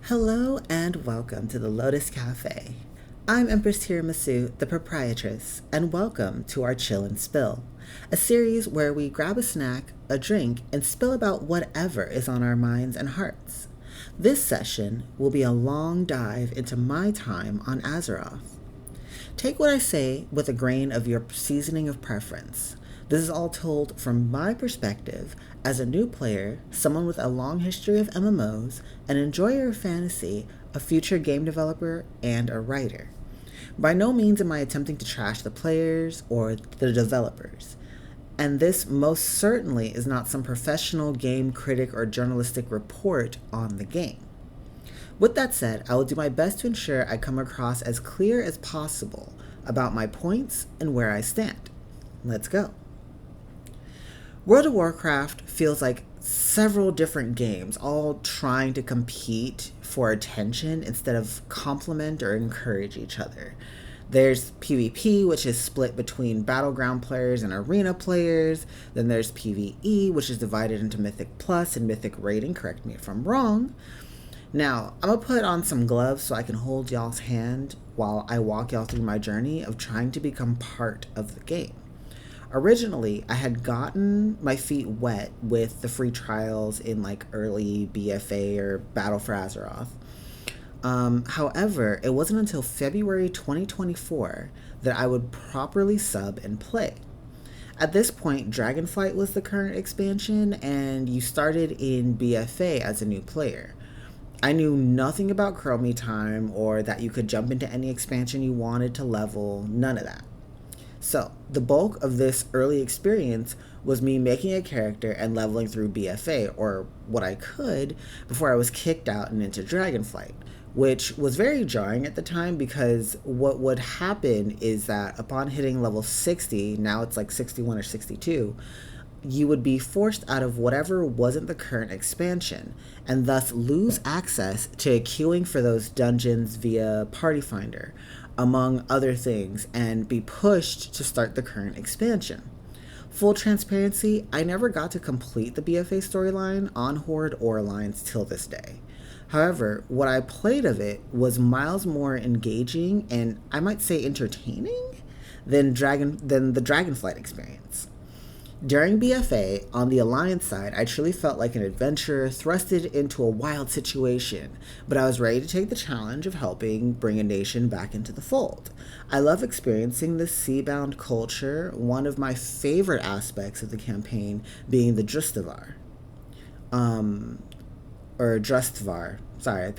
Hello and welcome to the Lotus Cafe. I'm Empress Tiramisu, the proprietress, and welcome to our Chill and Spill, a series where we grab a snack, a drink, and spill about whatever is on our minds and hearts. This session will be a long dive into my time on Azeroth. Take what I say with a grain of your seasoning of preference. This is all told from my perspective as a new player, someone with a long history of MMOs, an enjoyer of fantasy, a future game developer, and a writer. By no means am I attempting to trash the players or the developers. And this most certainly is not some professional game critic or journalistic report on the game. With that said, I will do my best to ensure I come across as clear as possible about my points and where I stand. Let's go. World of Warcraft feels like several different games all trying to compete for attention instead of complement or encourage each other. There's PvP, which is split between battleground players and arena players. Then there's PvE, which is divided into Mythic Plus and Mythic Rating. Correct me if I'm wrong. Now, I'm going to put on some gloves so I can hold y'all's hand while I walk y'all through my journey of trying to become part of the game. Originally, I had gotten my feet wet with the free trials in like early BFA or Battle for Azeroth. However, it wasn't until February 2024 that I would properly sub and play. At this point, Dragonflight was the current expansion, and you started in BFA as a new player. I knew nothing about Chromie Time or that you could jump into any expansion you wanted to level, none of that. So, the bulk of this early experience was me making a character and leveling through BFA, or what I could, before I was kicked out and into Dragonflight, which was very jarring at the time because what would happen is that upon hitting level 60, now it's like 61 or 62, you would be forced out of whatever wasn't the current expansion, and thus lose access to queuing for those dungeons via Party Finder, among other things, and be pushed to start the current expansion. Full transparency, I never got to complete the BFA storyline on Horde or Alliance till this day. However, what I played of it was miles more engaging and I might say entertaining than the Dragonflight experience. During BFA, on the Alliance side, I truly felt like an adventurer thrusted into a wild situation, but I was ready to take the challenge of helping bring a nation back into the fold. I love experiencing the sea-bound culture, one of my favorite aspects of the campaign being the Drustvar. Or Drustvar. Sorry,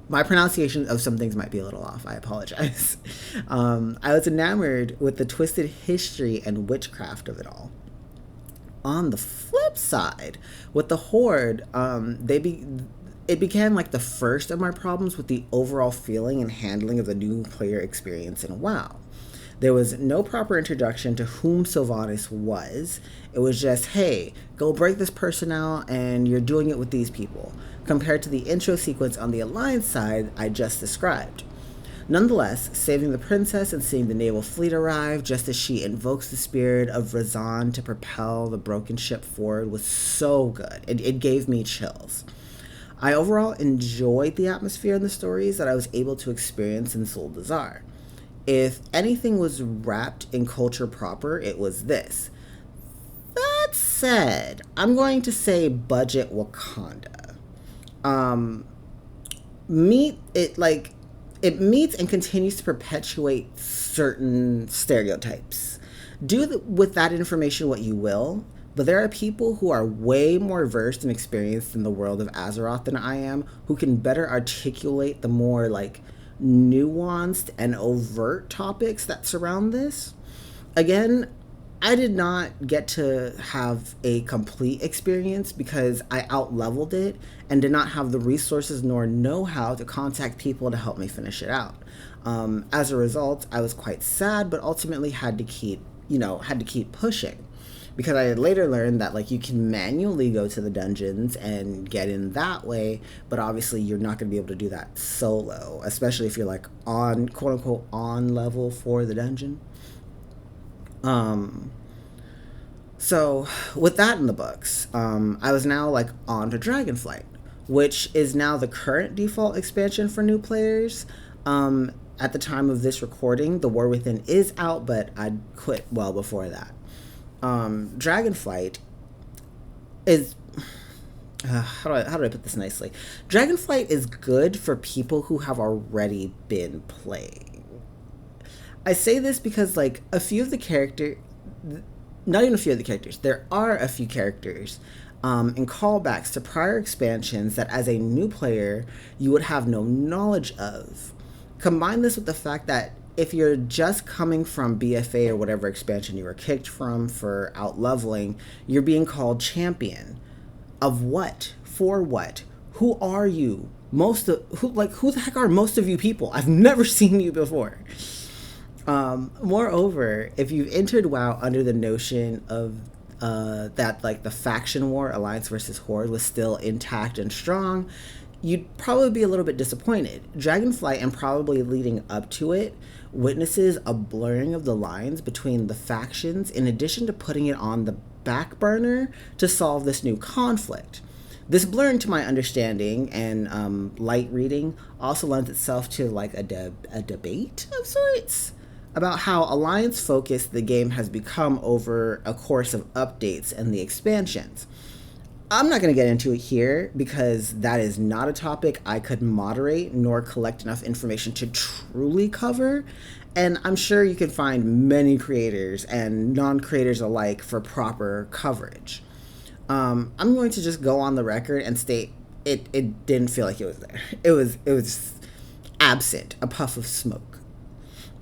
my pronunciation of some things might be a little off. I apologize. I was enamored with the twisted history and witchcraft of it all. On the flip side, with the Horde, it became like the first of my problems with the overall feeling and handling of the new player experience in WoW. There was no proper introduction to whom Sylvanas was. It was just, hey, go break this person out and you're doing it with these people, compared to the intro sequence on the Alliance side I just described. Nonetheless, saving the princess and seeing the naval fleet arrive just as she invokes the spirit of Razan to propel the broken ship forward was so good. It gave me chills. I overall enjoyed the atmosphere and the stories that I was able to experience in Zuldazar. If anything was wrapped in culture proper, it was this. That said, I'm going to say budget Wakanda. It meets and continues to perpetuate certain stereotypes. Do with that information what you will, but there are people who are way more versed and experienced in the world of Azeroth than I am, who can better articulate the more nuanced and overt topics that surround this. Again, I did not get to have a complete experience because I outleveled it and did not have the resources nor know-how to contact people to help me finish it out. As a result, I was quite sad, but ultimately had to keep pushing. Because I had later learned that you can manually go to the dungeons and get in that way, but obviously you're not going to be able to do that solo, especially if you're on quote unquote on level for the dungeon. So with that in the books, I was now on to Dragonflight, which is now the current default expansion for new players. At the time of this recording, The War Within is out, but I quit well before that. Dragonflight is how do I put this nicely? Dragonflight is good for people who have already been playing. I say this because like a few of the characters, not even a few of the characters, there are a few characters and callbacks to prior expansions that as a new player you would have no knowledge of. Combine this with the fact that if you're just coming from BFA or whatever expansion you were kicked from for out leveling, you're being called champion. Of what? For what? Who are you? Who the heck are most of you people? I've never seen you before. Moreover, if you've entered WoW under the notion of that like the faction war, Alliance versus Horde, was still intact and strong, you'd probably be a little bit disappointed. Dragonflight, and probably leading up to it, witnesses a blurring of the lines between the factions, in addition to putting it on the back burner to solve this new conflict. This blurring, to my understanding and light reading, also lends itself to like a debate of sorts about how alliance focused the game has become over a course of updates and the expansions. I'm not going to get into it here because that is not a topic I could moderate nor collect enough information to truly cover, and I'm sure you can find many creators and non-creators alike for proper coverage. I'm going to just go on the record and state it didn't feel like it was there. It was absent, a puff of smoke.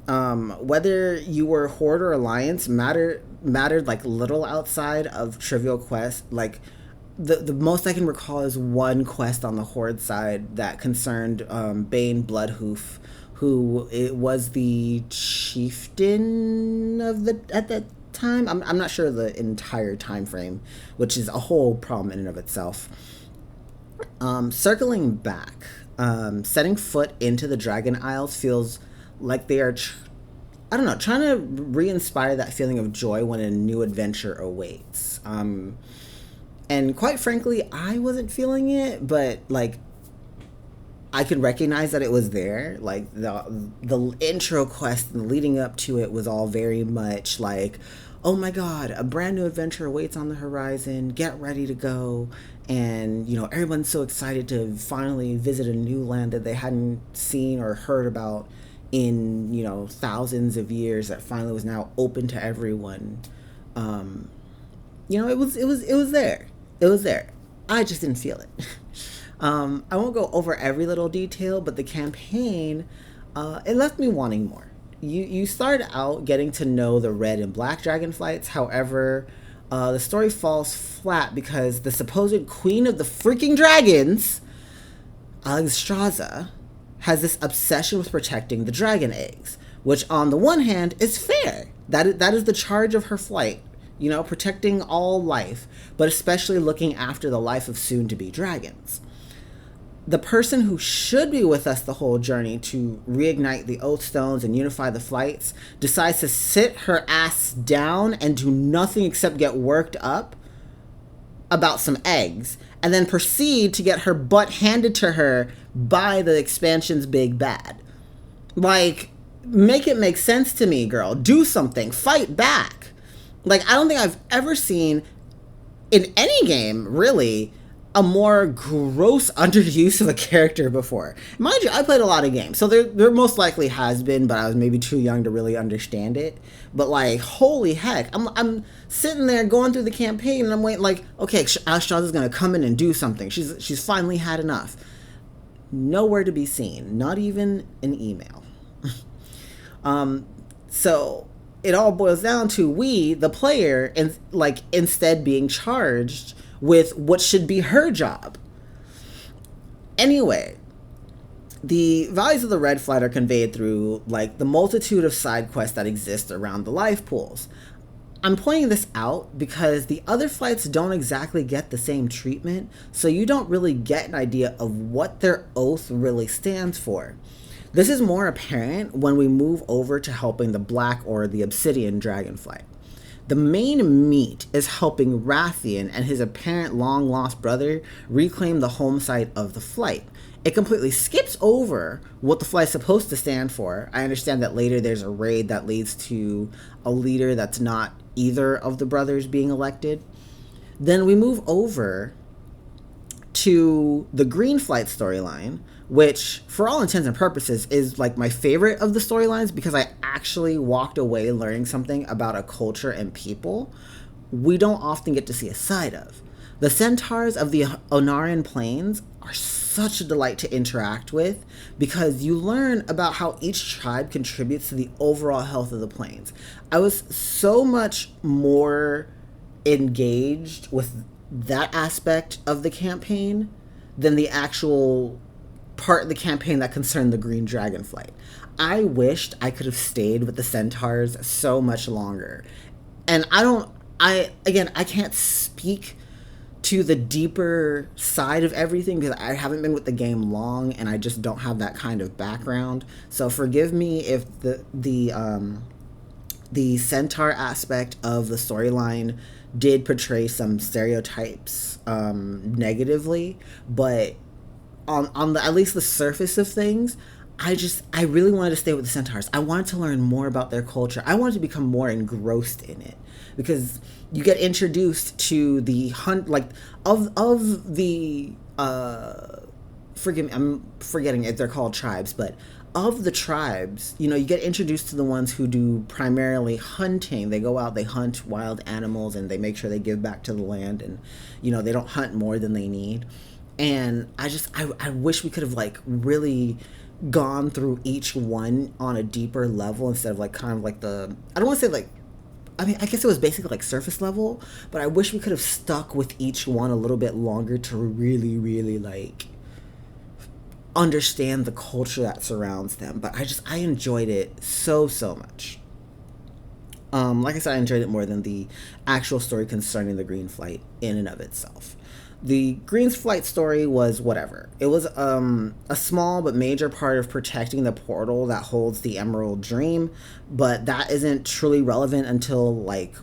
Whether you were Horde or Alliance mattered like little outside of trivial quests. Like the most I can recall is one quest on the Horde side that concerned Bane Bloodhoof, who it was the chieftain of at that time. I'm not sure the entire time frame, which is a whole problem in and of itself. Circling back, setting foot into the Dragon Isles feels like they are, trying to re-inspire that feeling of joy when a new adventure awaits. And quite frankly, I wasn't feeling it, but like I could recognize that it was there. Like the intro quest and leading up to it was all very much like, oh my god, a brand new adventure awaits on the horizon, get ready to go. And everyone's so excited to finally visit a new land that they hadn't seen or heard about in thousands of years, that finally was now open to everyone. It was there. It was there. I just didn't feel it. I won't go over every little detail, but the campaign, it left me wanting more. You start out getting to know the red and black dragonflights. However, the story falls flat because the supposed queen of the freaking dragons, Alexstrasza, has this obsession with protecting the dragon eggs, which on the one hand is fair. That is the charge of her flight, protecting all life, but especially looking after the life of soon-to-be dragons. The person who should be with us the whole journey to reignite the oath stones and unify the flights decides to sit her ass down and do nothing except get worked up about some eggs, and then proceed to get her butt handed to her by the expansion's big bad. Like, make it make sense to me, girl. Do something. Fight back. Like, I don't think I've ever seen in any game, really, a more gross underuse of a character before. Mind you, I played a lot of games, so there most likely has been, but I was maybe too young to really understand it. But like, holy heck, I'm sitting there going through the campaign, and I'm waiting like, okay, Alexstrasza's gonna come in and do something. She's finally had enough. Nowhere to be seen, not even an email. So it all boils down to we, the player, and like instead being charged with what should be her job. Anyway, the values of the red flight are conveyed through like the multitude of side quests that exist around the life pools. I'm pointing this out because the other flights don't exactly get the same treatment, so you don't really get an idea of what their oath really stands for. This is more apparent when we move over to helping the black or the obsidian dragonflight. The main meat is helping Rathian and his apparent long lost brother reclaim the home site of the flight. It completely skips over what the flight's supposed to stand for. I understand that later there's a raid that leads to a leader that's not either of the brothers being elected. Then we move over to the Green Flight storyline, which for all intents and purposes is like my favorite of the storylines because I actually walked away learning something about a culture and people we don't often get to see a side of. The centaurs of the Onarian Plains are such a delight to interact with because you learn about how each tribe contributes to the overall health of the plains. I was so much more engaged with that aspect of the campaign than the actual part of the campaign that concerned the Green Dragon flight. I wished I could have stayed with the centaurs so much longer. And I can't speak to the deeper side of everything because I haven't been with the game long and I just don't have that kind of background. So forgive me if the centaur aspect of the storyline did portray some stereotypes negatively, but on the at least the surface of things, I really wanted to stay with the centaurs. I wanted to learn more about their culture. I wanted to become more engrossed in it because you get introduced to the hunt like of the forgive me, I'm forgetting if they're called tribes, but of the tribes, you get introduced to the ones who do primarily hunting. They go out, they hunt wild animals, and they make sure they give back to the land, and they don't hunt more than they need. And I wish we could have like really gone through each one on a deeper level instead of like kind of like I don't want to say like, I mean, I guess it was basically like surface level, but I wish we could have stuck with each one a little bit longer to really, really like understand the culture that surrounds them. But I enjoyed it so much. Like I said, I enjoyed it more than the actual story concerning the Green Flight in and of itself. The Green Flight story was whatever. It was a small but major part of protecting the portal that holds the Emerald Dream, but that isn't truly relevant until like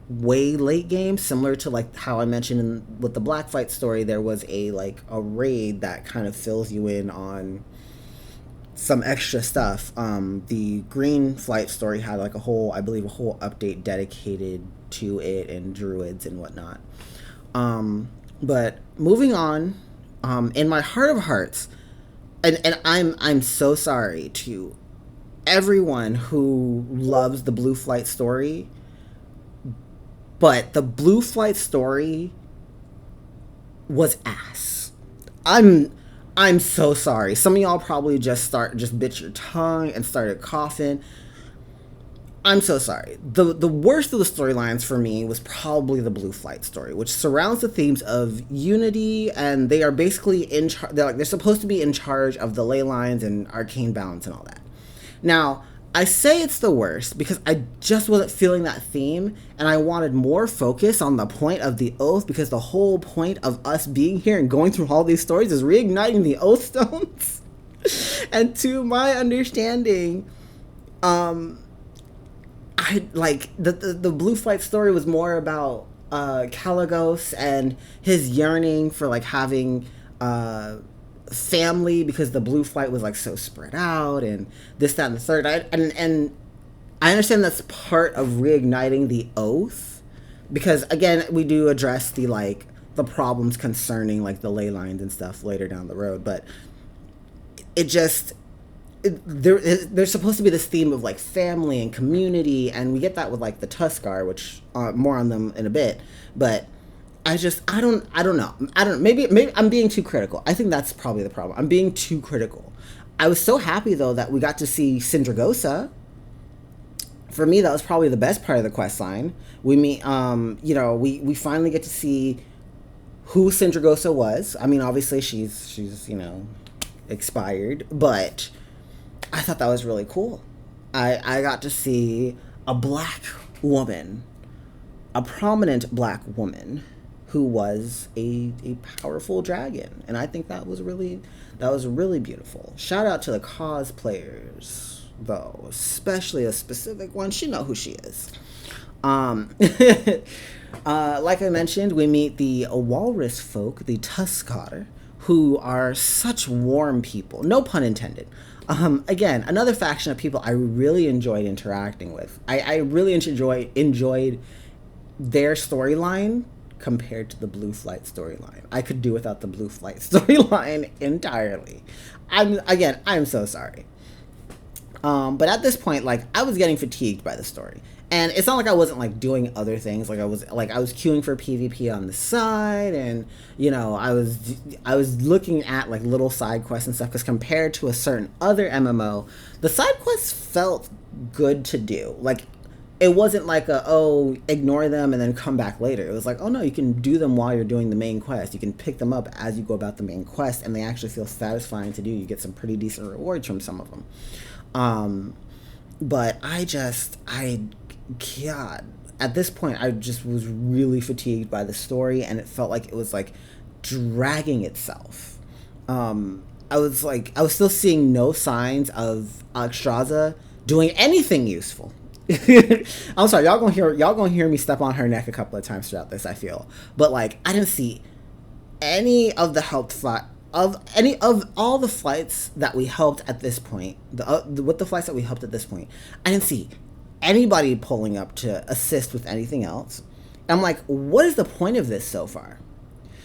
way late game, similar to like how I mentioned with the Black Flight story. There was a raid that kind of fills you in on some extra stuff. The Green Flight story had like a whole update dedicated to it and druids and whatnot. But moving on, in my heart of hearts, and I'm so sorry to everyone who loves the Blue Flight story, but the Blue Flight story was ass. I'm so sorry. Some of y'all probably just bit your tongue and started coughing. I'm so sorry. The worst of the storylines for me was probably the Blue Flight story, which surrounds the themes of unity, and they are basically in charge. They're supposed to be in charge of the ley lines and arcane balance and all that. Now, I say it's the worst because I just wasn't feeling that theme, and I wanted more focus on the point of the oath, because the whole point of us being here and going through all these stories is reigniting the oath stones. And to my understanding, I like the Blue Flight story was more about Caligos and his yearning for like having family, because the Blue Flight was like so spread out and this, that, and the third. And I understand that's part of reigniting the oath, because again, we do address the problems concerning like the ley lines and stuff later down the road, but there's supposed to be this theme of like family and community, and we get that with like the Tuskar, which more on them in a bit. But I don't know. Maybe I'm being too critical. I think that's probably the problem. I'm being too critical. I was so happy though that we got to see Sindragosa. For me, that was probably the best part of the quest line. We meet, we finally get to see who Sindragosa was. I mean, obviously she's expired, but I thought that was really cool. I got to see a black woman, a prominent black woman, who was a powerful dragon, and I think that was really beautiful. Shout out to the cosplayers, though, especially a specific one. She know who she is. Um, like I mentioned, we meet the walrus folk, the Tuskotter, who are such warm people. No pun intended. Again, another faction of people I really enjoyed interacting with. I really enjoyed their storyline compared to the Blue Flight storyline. I could do without the Blue Flight storyline entirely. I'm so sorry. But at this point, like, I was getting fatigued by the story. And it's not like I wasn't like doing other things. Like I was queuing for PvP on the side, and I was looking at like little side quests and stuff. Because compared to a certain other MMO, the side quests felt good to do. Like, it wasn't like ignore them and then come back later. It was like, oh no, you can do them while you're doing the main quest. You can pick them up as you go about the main quest, and they actually feel satisfying to do. You get some pretty decent rewards from some of them. But God, at this point, I just was really fatigued by the story, and it felt like it was like dragging itself. I was still seeing no signs of Alexstrasza doing anything useful. I'm sorry, y'all gonna hear me step on her neck a couple of times throughout this, I feel, but like, I didn't see any of the help of any of all the flights that we helped at this point. With the flights that we helped at this point, I didn't see anybody pulling up to assist with anything else. I'm like, what is the point of this so far?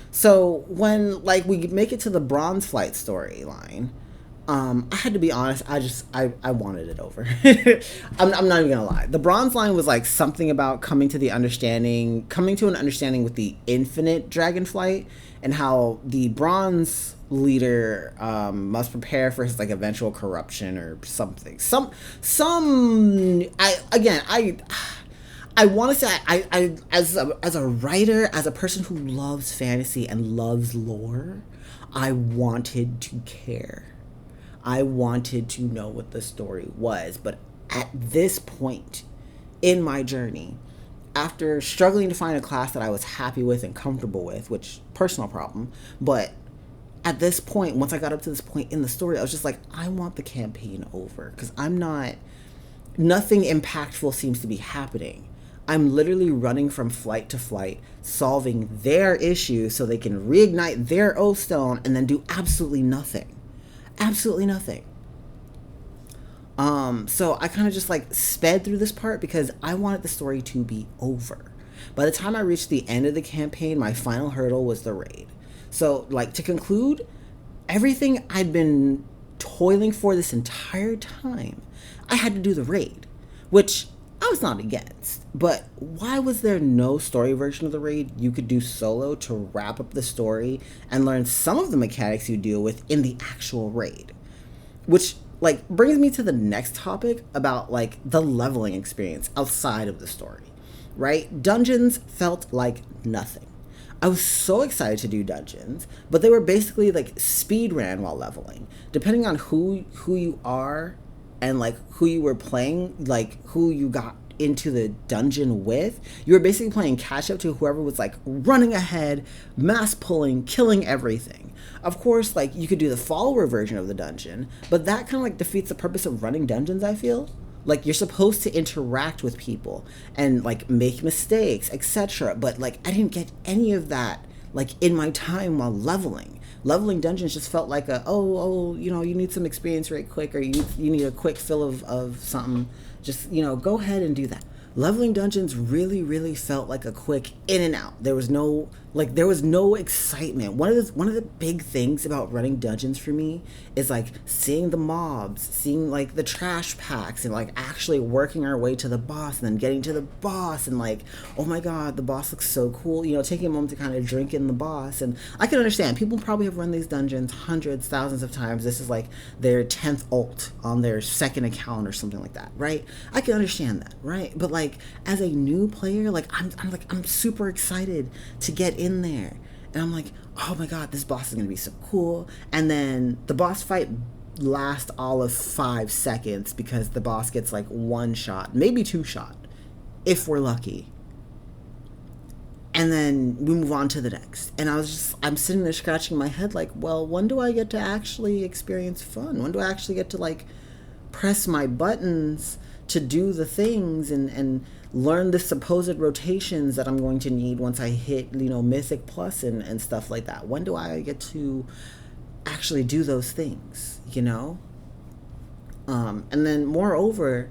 So when like we make it to the Bronze Flight storyline, I had to be honest. I wanted it over. I'm not even gonna lie. The Bronze line was like something about coming to an understanding with the Infinite Dragonflight, and how the Bronze leader must prepare for his like eventual corruption or something. I want to say I as a writer, as a person who loves fantasy and loves lore, I wanted to care. I wanted to know what the story was. But at this point in my journey, after struggling to find a class that I was happy with and comfortable with, which, personal problem, but at this point, once I got up to this point in the story, I was just like, I want the campaign over, because nothing impactful seems to be happening. I'm literally running from flight to flight, solving their issues so they can reignite their Oath Stone and then do absolutely nothing. Absolutely nothing. So I kind of just like sped through this part because I wanted the story to be over. By the time I reached the end of the campaign, my final hurdle was the raid. So, like, to conclude, everything I'd been toiling for this entire time, I had to do the raid, which I was not against. But why was there no story version of the raid you could do solo to wrap up the story and learn some of the mechanics you deal with in the actual raid? Which, like, brings me to the next topic about, like, the leveling experience outside of the story, right? Dungeons felt like nothing. I was so excited to do dungeons, but they were basically like speed ran while leveling. Depending on who you are and like who you were playing, like who you got into the dungeon with, you were basically playing catch up to whoever was like running ahead, mass pulling, killing everything. Of course, like you could do the follower version of the dungeon, but that kind of like defeats the purpose of running dungeons, I feel. Like, you're supposed to interact with people and like make mistakes, etc. But like I didn't get any of that like in my time while leveling. Leveling dungeons just felt like you need some experience right quick, or you need a quick fill of something. Just, go ahead and do that. Leveling dungeons really, really felt like a quick in and out. There was no excitement. One of the big things about running dungeons for me is like seeing the mobs, seeing like the trash packs, and like actually working our way to the boss, and then getting to the boss, and like, oh my god, the boss looks so cool. Taking a moment to kind of drink in the boss. And I can understand people probably have run these dungeons hundreds, thousands of times. This is like their 10th ult on their second account or something like that, right? I can understand that, right? But like, as a new player, like I'm super excited to get in there, and I'm like, oh my god, this boss is gonna be so cool. And then the boss fight lasts all of 5 seconds because the boss gets like 1 shot, maybe 2 shot, if we're lucky. And then we move on to the next. And I'm sitting there scratching my head like, well, when do I get to actually experience fun? When do I actually get to like press my buttons to do the things and learn the supposed rotations that I'm going to need once I hit, Mythic Plus and stuff like that? When do I get to actually do those things, And then moreover,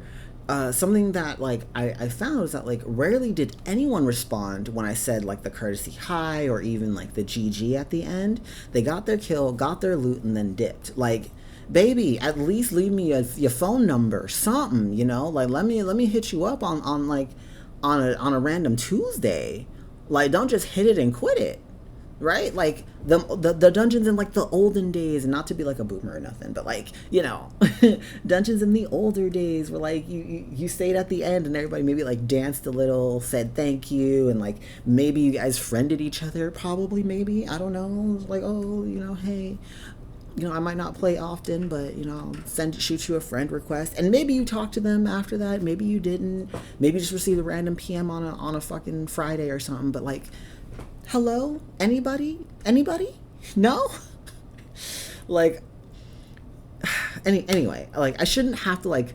something that like I found was that like rarely did anyone respond when I said like the courtesy hi or even like the GG at the end. They got their kill, got their loot, and then dipped. Like, baby, at least leave me your phone number, something, Like let me hit you up on like on a random Tuesday. Like, don't just hit it and quit it. Right, like the dungeons in like the olden days, and not to be like a boomer or nothing, but like dungeons in the older days where like you stayed at the end and everybody maybe like danced a little, said thank you, and like maybe you guys friended each other, probably, maybe, I don't know, like, oh, hey, I might not play often, but I'll shoot you a friend request, and maybe you talk to them after that, maybe you didn't, maybe you just received a random PM on a fucking Friday or something, but like, hello? Anybody? No? Like, anyway, like, I shouldn't have to, like,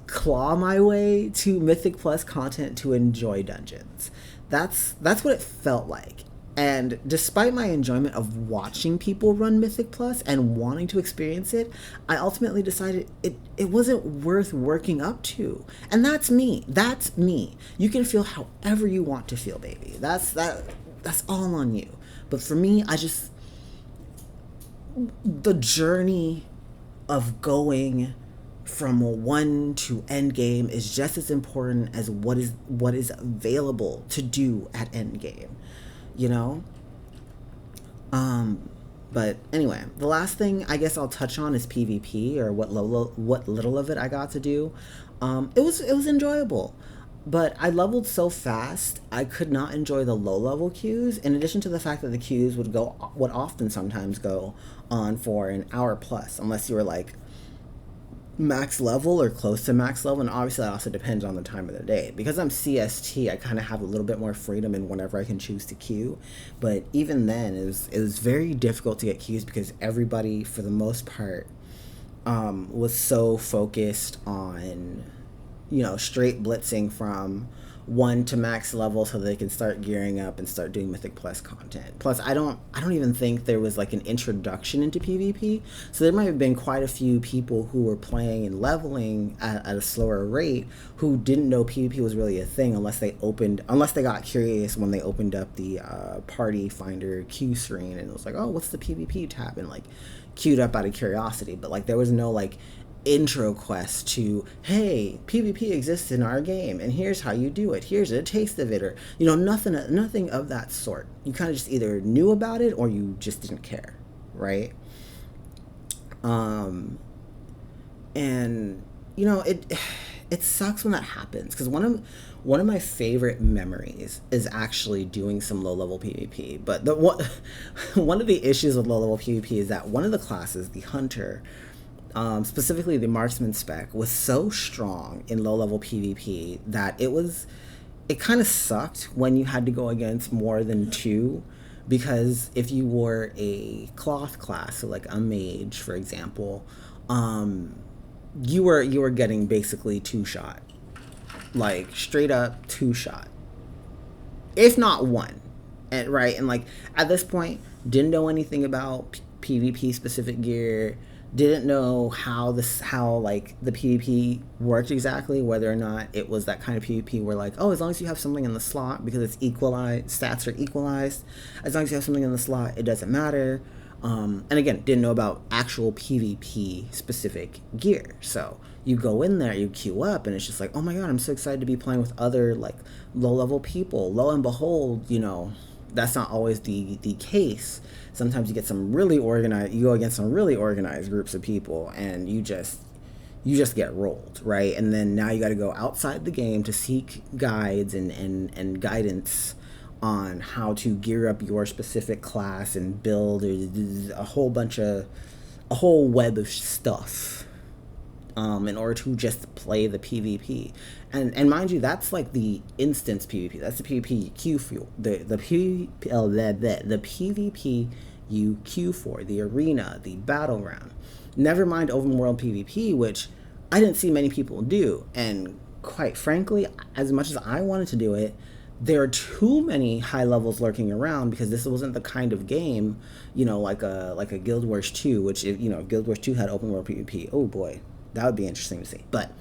claw my way to Mythic Plus content to enjoy dungeons. That's what it felt like. And despite my enjoyment of watching people run Mythic Plus and wanting to experience it, I ultimately decided it wasn't worth working up to. And that's me. That's me. You can feel however you want to feel, baby. That's all on you. But for me, the journey of going from one to end game is just as important as what is available to do at end game, but anyway, the last thing I guess I'll touch on is PvP, or what little of it I got to do. It was enjoyable. But I leveled so fast, I could not enjoy the low-level queues, in addition to the fact that the queues would often sometimes go on for an hour plus, unless you were, like, max level or close to max level, and obviously that also depends on the time of the day. Because I'm CST, I kind of have a little bit more freedom in whenever I can choose to queue, but even then, it was very difficult to get queues because everybody, for the most part, was so focused on straight blitzing from 1 to max level so they can start gearing up and start doing Mythic Plus content. Plus, I don't even think there was like an introduction into PvP, so there might have been quite a few people who were playing and leveling at a slower rate who didn't know PvP was really a thing unless they got curious when they opened up the party finder queue screen and it was like, oh, what's the PvP tab, and like queued up out of curiosity. But like there was no like intro quest to, hey, PvP exists in our game and here's how you do it, here's a taste of it, or nothing of that sort. You kind of just either knew about it or you just didn't care, right? And it sucks when that happens, because one of my favorite memories is actually doing some low level PvP. But one of the issues with low level PvP is that one of the classes, the hunter, specifically the marksman spec, was so strong in low-level PvP that it kind of sucked when you had to go against more than two, because if you were a cloth class, so like a mage, for example, you were getting basically two-shot, like straight up two-shot, if not one, and like at this point, didn't know anything about PvP specific gear. Didn't know how like the PvP worked exactly, whether or not it was that kind of PvP where like, oh, as long as you have something in the slot, because it's equalized, stats are equalized, as long as you have something in the slot, it doesn't matter. And again, didn't know about actual PvP specific gear. So you go in there, you queue up, and it's just like, oh my god, I'm so excited to be playing with other like low level people. Lo and behold, that's not always the case. Sometimes you get you go against some really organized groups of people, and you just get rolled, right? And then now you got to go outside the game to seek guides and guidance on how to gear up your specific class and build a whole web of stuff in order to just play the PvP. And mind you, that's like the instance PvP. That's the PvP queue for the PvP you queue for, the arena, the battle round. Never mind open world PvP, which I didn't see many people do. And quite frankly, as much as I wanted to do it, there are too many high levels lurking around because this wasn't the kind of game, like a Guild Wars 2, which if Guild Wars 2 had open world PvP, oh boy, that would be interesting to see. But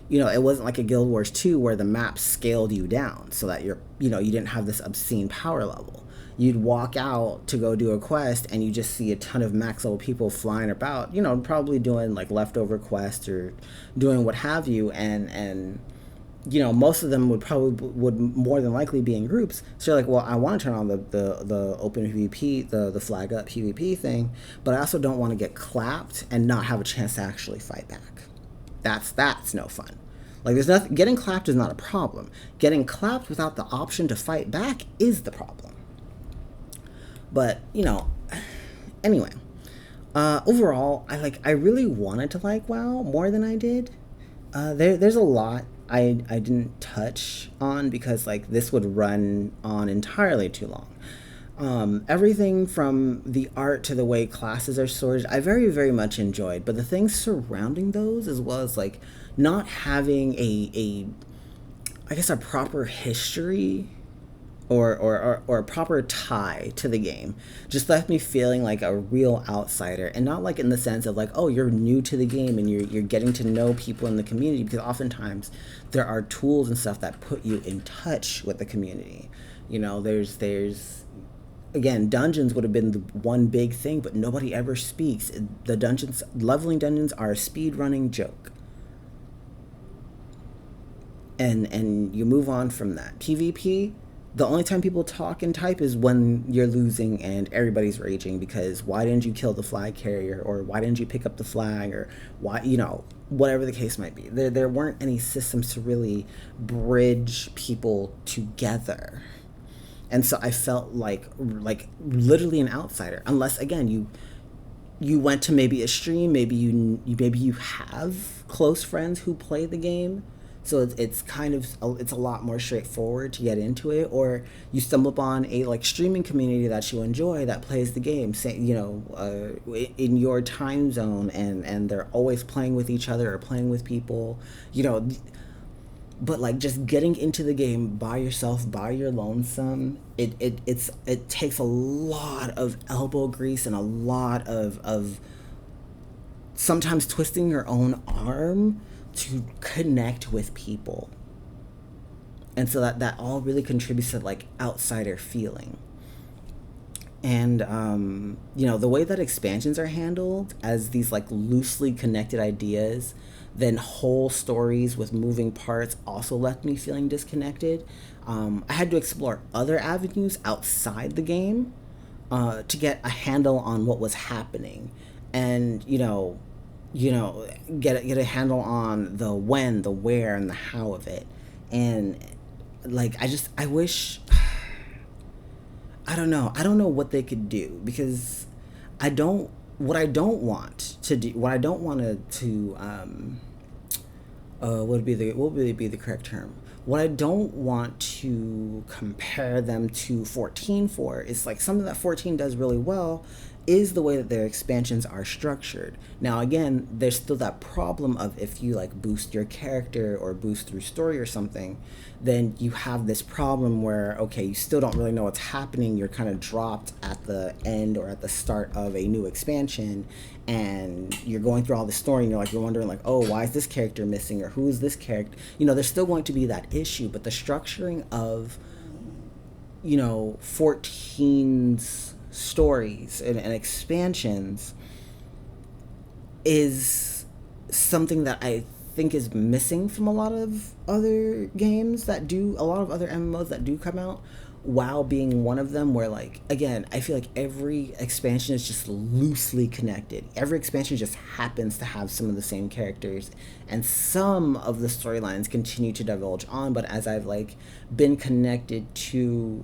it wasn't like a Guild Wars 2 where the map scaled you down so that you didn't have this obscene power level. You'd walk out to go do a quest and you just see a ton of max level people flying about, probably doing like leftover quests or doing what have you, and most of them would more than likely be in groups. So you're like, well, I want to turn on the open PvP, the flag up PvP thing, but I also don't want to get clapped and not have a chance to actually fight back. That's no fun. Like, there's nothing. Getting clapped is not a problem. Getting clapped without the option to fight back is the problem. But anyway, overall, I really wanted to like WoW more than I did. There's a lot I didn't touch on because this would run on entirely too long. Everything from the art to the way classes are sorted, I very, very much enjoyed. But the things surrounding those, as well as not having I guess a proper history or a proper tie to the game, just left me feeling like a real outsider, and not in the sense of oh, you're new to the game and you're getting to know people in the community, because oftentimes there are tools and stuff that put you in touch with the community. There's again, dungeons would have been the one big thing, but nobody ever speaks. The leveling dungeons are a speed running joke. And you move on from that. PvP, the only time people talk and type is when you're losing and everybody's raging because why didn't you kill the flag carrier, or why didn't you pick up the flag, or why, whatever the case might be. There weren't any systems to really bridge people together. And so I felt like literally an outsider, unless again you went to maybe a stream, maybe you have close friends who play the game. So it's kind of it's a lot more straightforward to get into it, or you stumble upon a streaming community that you enjoy that plays the game, in your time zone, and they're always playing with each other or playing with people, But just getting into the game by yourself, by your lonesome, it takes a lot of elbow grease and a lot of sometimes twisting your own arm to connect with people. And so that all really contributes to outsider feeling. And the way that expansions are handled as these loosely connected ideas, then whole stories with moving parts, also left me feeling disconnected. I had to explore other avenues outside the game to get a handle on what was happening, and get a handle on the when, the where, and the how of it. And I wish, I don't know what they could do, because what I don't want to do, what would be the correct term? What I don't want to compare them to 14 for is something that 14 does really well is the way that their expansions are structured. Now again, there's still that problem of if you boost your character or boost through story or something, then you have this problem where, okay, you still don't really know what's happening. You're kind of dropped at the end or at the start of a new expansion, and you're going through all the story and you're wondering oh, why is this character missing, or who is this character? There's still going to be that issue, but the structuring of 14's stories and expansions is something that I think is missing from a lot of other games that do, a lot of other MMOs that do come out, WoW being one of them, where again, I feel every expansion is just loosely connected. Every expansion just happens to have some of the same characters, and some of the storylines continue to divulge on. But as I've been connected to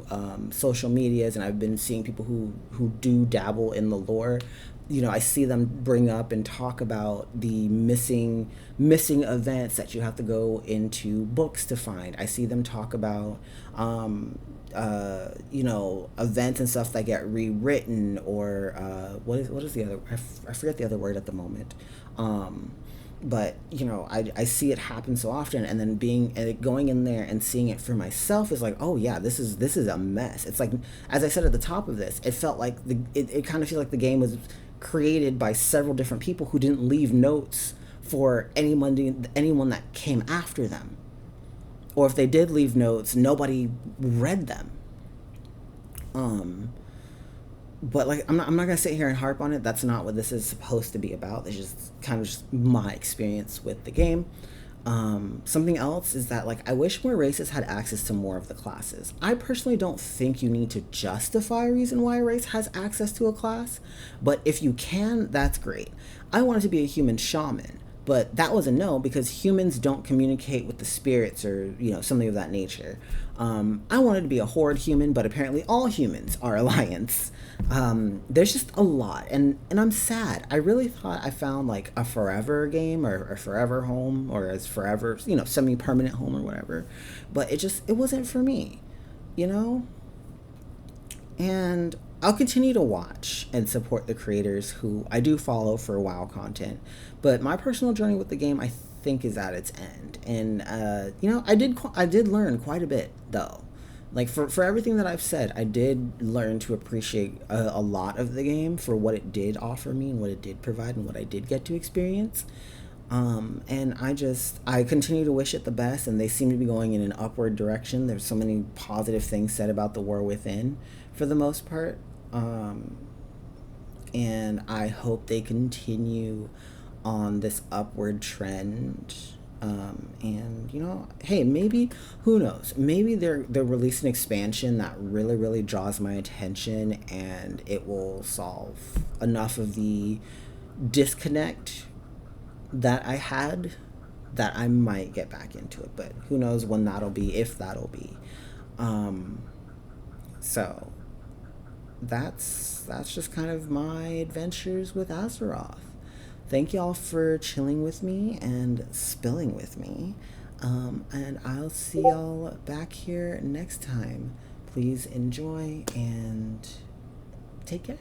social medias, and I've been seeing people who do dabble in the lore, I see them bring up and talk about the missing events that you have to go into books to find. I see them talk about events and stuff that get rewritten, or what is the other? I forget the other word at the moment. but I see it happen so often, and then going in there and seeing it for myself is like, oh yeah, this is a mess. It's like, as I said at the top of this, it felt like it kind of feels like the game was created by several different people who didn't leave notes for anyone that came after them, or if they did leave notes, nobody read them. But like, I'm not gonna sit here and harp on it. That's not what this is supposed to be about. It's just kind of just my experience with the game. Something else is that, like, I wish more races had access to more of the classes. I personally don't think you need to justify a reason why a race has access to a class, but if you can, that's great. I wanted to be a human shaman, but that was a no, because humans don't communicate with the spirits, or something of that nature. I wanted to be a horde human, but apparently all humans are alliance. There's just a lot, and I'm sad. I really thought I found like a forever game, or a forever home, or as forever, semi-permanent home or whatever, but it wasn't for me, you know. And I'll continue to watch and support the creators who I do follow for WoW content, but my personal journey with the game, I think, is at its end. And I did learn quite a bit, though. Like, for everything that I've said, I did learn to appreciate a lot of the game for what it did offer me, and what it did provide, and what I did get to experience. And I continue to wish it the best, and they seem to be going in an upward direction. There's so many positive things said about the war within, for the most part. And I hope they continue on this upward trend. And hey, maybe, who knows, maybe they'll release an expansion that really, really draws my attention, and it will solve enough of the disconnect that I had, that I might get back into it. But who knows when that'll be, if that'll be. So that's just kind of my adventures with Azeroth. Thank y'all for chilling with me and spilling with me. And I'll see y'all back here next time. Please enjoy and take care.